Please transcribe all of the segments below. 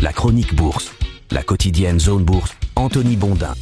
La chronique bourse, la quotidienne Zone Bourse, Anthony Bondin.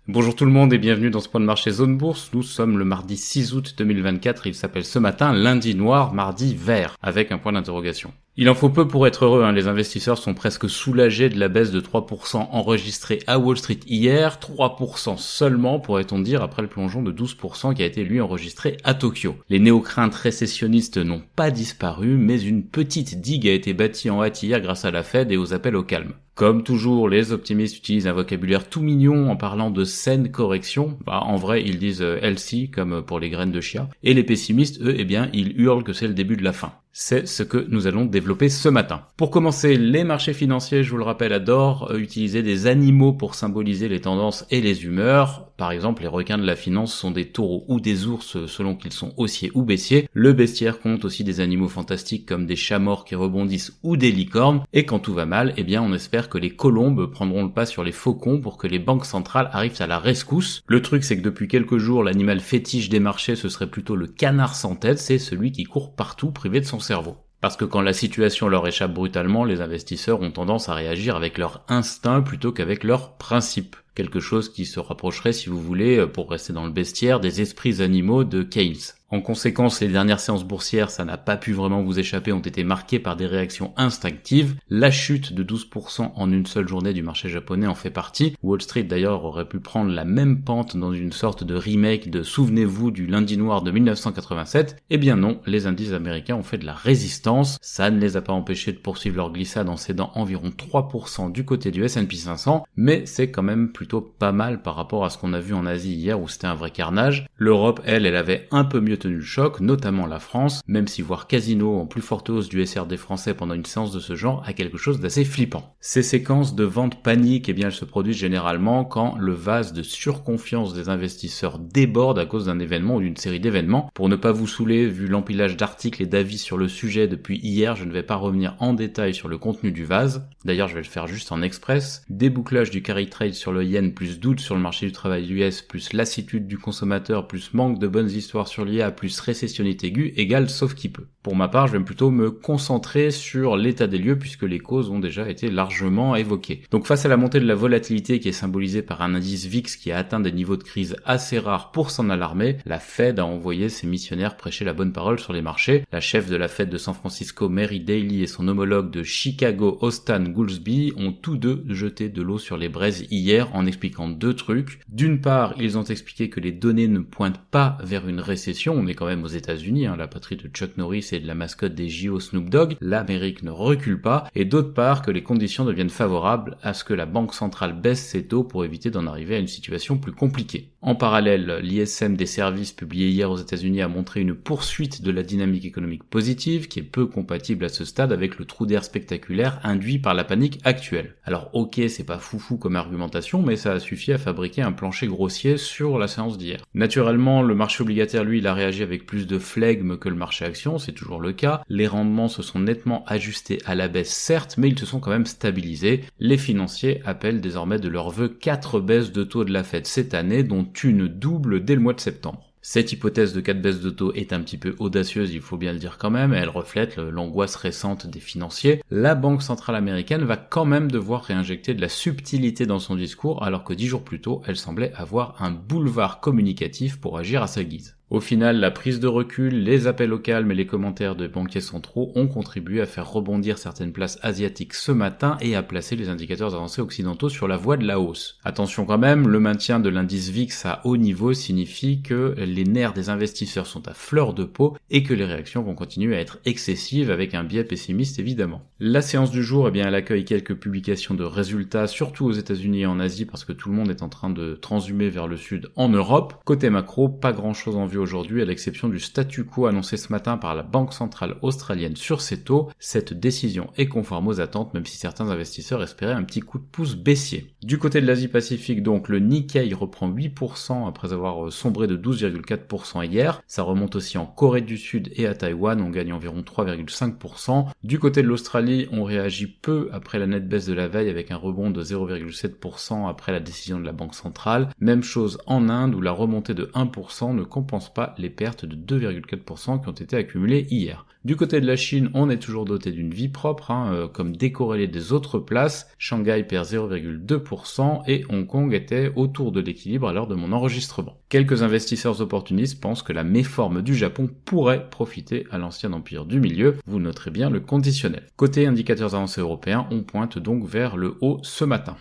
Bonjour tout le monde et bienvenue dans ce point de marché Zone Bourse. Nous sommes le mardi 6 août 2024, il s'appelle ce matin lundi noir, mardi vert, avec un point d'interrogation. Il en faut peu pour être heureux, les investisseurs sont presque soulagés de la baisse de 3% enregistrée à Wall Street hier, 3% seulement pourrait-on dire après le plongeon de 12% qui a été lui enregistré à Tokyo. Les néo-craintes récessionnistes n'ont pas disparu, mais une petite digue a été bâtie en hâte hier grâce à la Fed et aux appels au calme. Comme toujours, les optimistes utilisent un vocabulaire tout mignon en parlant de saine correction. En vrai, ils disent healthy, comme pour les graines de chia. Et les pessimistes, eux, ils hurlent que c'est le début de la fin. C'est ce que nous allons développer ce matin. Pour commencer, les marchés financiers, je vous le rappelle, adorent utiliser des animaux pour symboliser les tendances et les humeurs. Par exemple, les requins de la finance sont des taureaux ou des ours selon qu'ils sont haussiers ou baissiers. Le bestiaire compte aussi des animaux fantastiques comme des chats morts qui rebondissent ou des licornes. Et quand tout va mal, on espère que les colombes prendront le pas sur les faucons pour que les banques centrales arrivent à la rescousse. Le truc, c'est que depuis quelques jours, l'animal fétiche des marchés, ce serait plutôt le canard sans tête, c'est celui qui court partout privé de son cerveau. Parce que quand la situation leur échappe brutalement, les investisseurs ont tendance à réagir avec leur instinct plutôt qu'avec leurs principes. Quelque chose qui se rapprocherait, si vous voulez, pour rester dans le bestiaire, des esprits animaux de Keynes. En conséquence, les dernières séances boursières, ça n'a pas pu vraiment vous échapper, ont été marquées par des réactions instinctives. La chute de 12% en une seule journée du marché japonais en fait partie. Wall Street d'ailleurs aurait pu prendre la même pente dans une sorte de remake de Souvenez-vous du lundi noir de 1987. Non, les indices américains ont fait de la résistance. Ça ne les a pas empêchés de poursuivre leur glissade en cédant environ 3% du côté du S&P 500, mais c'est quand même plutôt pas mal par rapport à ce qu'on a vu en Asie hier où c'était un vrai carnage. L'Europe, elle avait un peu mieux tenu le choc, notamment la France, même si voir Casino en plus forte hausse du SRD français pendant une séance de ce genre a quelque chose d'assez flippant. Ces séquences de vente panique, elles se produisent généralement quand le vase de surconfiance des investisseurs déborde à cause d'un événement ou d'une série d'événements. Pour ne pas vous saouler, vu l'empilage d'articles et d'avis sur le sujet depuis hier, je ne vais pas revenir en détail sur le contenu du vase. D'ailleurs, je vais le faire juste en express. Débouclage du carry trade sur le yen, plus doute sur le marché du travail US, plus lassitude du consommateur, plus manque de bonnes histoires sur l'IA, plus récessionnite aiguë, égale sauf qui peut. Pour ma part, je vais plutôt me concentrer sur l'état des lieux puisque les causes ont déjà été largement évoquées. Donc face à la montée de la volatilité qui est symbolisée par un indice VIX qui a atteint des niveaux de crise assez rares pour s'en alarmer, la Fed a envoyé ses missionnaires prêcher la bonne parole sur les marchés. La chef de la Fed de San Francisco, Mary Daly, et son homologue de Chicago, Austan Goolsbee, ont tous deux jeté de l'eau sur les braises hier en expliquant deux trucs. D'une part, ils ont expliqué que les données ne pointent pas vers une récession, on est quand même aux États-Unis, la patrie de Chuck Norris et de la mascotte des JO Snoop Dogg, l'Amérique ne recule pas, et d'autre part que les conditions deviennent favorables à ce que la banque centrale baisse ses taux pour éviter d'en arriver à une situation plus compliquée. En parallèle, l'ISM des services publié hier aux États-Unis a montré une poursuite de la dynamique économique positive qui est peu compatible à ce stade avec le trou d'air spectaculaire induit par la panique actuelle. Alors ok, c'est pas foufou comme argumentation, mais ça a suffi à fabriquer un plancher grossier sur la séance d'hier. Naturellement, le marché obligataire, lui, il a réagi avec plus de flegme que le marché action, c'est toujours le cas. Les rendements se sont nettement ajustés à la baisse, certes, mais ils se sont quand même stabilisés. Les financiers appellent désormais de leur vœu 4 baisses de taux de la Fed cette année, dont une double dès le mois de septembre. Cette hypothèse de 4 baisses de taux est un petit peu audacieuse, il faut bien le dire quand même, et elle reflète l'angoisse récente des financiers. La Banque centrale américaine va quand même devoir réinjecter de la subtilité dans son discours, alors que 10 jours plus tôt, elle semblait avoir un boulevard communicatif pour agir à sa guise. Au final, la prise de recul, les appels au calme et les commentaires de banquiers centraux ont contribué à faire rebondir certaines places asiatiques ce matin et à placer les indicateurs avancés occidentaux sur la voie de la hausse. Attention quand même, le maintien de l'indice VIX à haut niveau signifie que les nerfs des investisseurs sont à fleur de peau et que les réactions vont continuer à être excessives avec un biais pessimiste évidemment. La séance du jour, elle accueille quelques publications de résultats, surtout aux États-Unis et en Asie parce que tout le monde est en train de transhumer vers le sud en Europe. Côté macro, pas grand chose en vue aujourd'hui à l'exception du statu quo annoncé ce matin par la Banque centrale australienne sur ses taux. Cette décision est conforme aux attentes même si certains investisseurs espéraient un petit coup de pouce baissier. Du côté de l'Asie-Pacifique donc, le Nikkei reprend 8% après avoir sombré de 12,4% hier. Ça remonte aussi en Corée du Sud et à Taïwan, on gagne environ 3,5%. Du côté de l'Australie, on réagit peu après la nette baisse de la veille avec un rebond de 0,7% après la décision de la Banque centrale. Même chose en Inde où la remontée de 1% ne compense compense pas les pertes de 2,4% qui ont été accumulées hier. Du côté de la Chine, on est toujours doté d'une vie propre, comme décorrélé des autres places. Shanghai perd 0,2% et Hong Kong était autour de l'équilibre à l'heure de mon enregistrement. Quelques investisseurs opportunistes pensent que la méforme du Japon pourrait profiter à l'ancien empire du milieu. Vous noterez bien le conditionnel. Côté indicateurs avancés européens, on pointe donc vers le haut ce matin.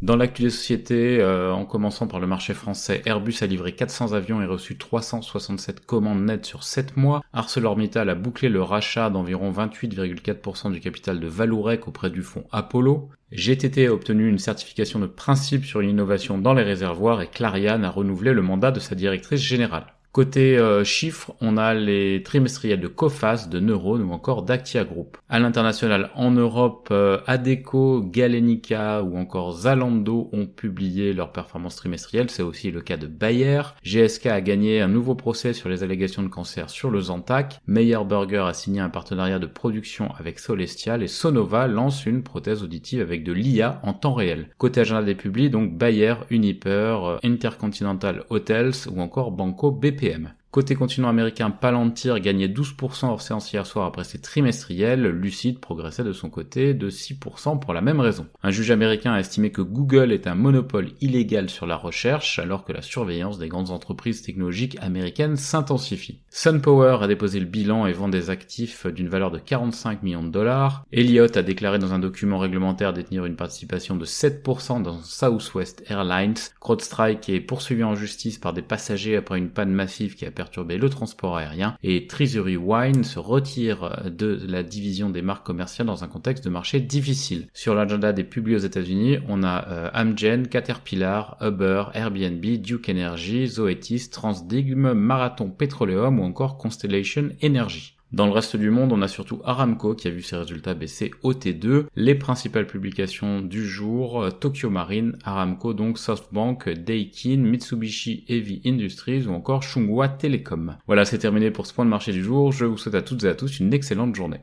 Dans l'actu des sociétés, en commençant par le marché français, Airbus a livré 400 avions et reçu 367 commandes nettes sur 7 mois. ArcelorMittal a bouclé le rachat d'environ 28,4% du capital de Vallourec auprès du fonds Apollo. GTT a obtenu une certification de principe sur l'innovation dans les réservoirs et Clariane a renouvelé le mandat de sa directrice générale. Côté chiffres, on a les trimestriels de Coface, de Neurone ou encore d'Actia Group. À l'international, en Europe, Adecco, Galenica ou encore Zalando ont publié leurs performances trimestrielles, c'est aussi le cas de Bayer. GSK a gagné un nouveau procès sur les allégations de cancer sur le Zantac. Meyer Burger a signé un partenariat de production avec Solestial et Sonova lance une prothèse auditive avec de l'IA en temps réel. Côté agenda des publis, donc Bayer, Uniper, Intercontinental Hotels ou encore Banco BPM. Côté continent américain, Palantir gagnait 12% hors séance hier soir après ses trimestriels. Lucid progressait de son côté de 6% pour la même raison. Un juge américain a estimé que Google est un monopole illégal sur la recherche alors que la surveillance des grandes entreprises technologiques américaines s'intensifie. SunPower a déposé le bilan et vend des actifs d'une valeur de 45 millions de dollars. Elliott a déclaré dans un document réglementaire détenir une participation de 7% dans Southwest Airlines. CrowdStrike est poursuivi en justice par des passagers après une panne massive qui a perturber le transport aérien et Treasury Wine se retire de la division des marques commerciales dans un contexte de marché difficile. Sur l'agenda des publis aux États-Unis, on a Amgen, Caterpillar, Uber, Airbnb, Duke Energy, Zoetis, Transdigm, Marathon Petroleum ou encore Constellation Energy. Dans le reste du monde, on a surtout Aramco qui a vu ses résultats baisser au T2. Les principales publications du jour, Tokyo Marine, Aramco, donc SoftBank, Daikin, Mitsubishi Heavy Industries ou encore Chunghwa Telecom. Voilà, c'est terminé pour ce point de marché du jour. Je vous souhaite à toutes et à tous une excellente journée.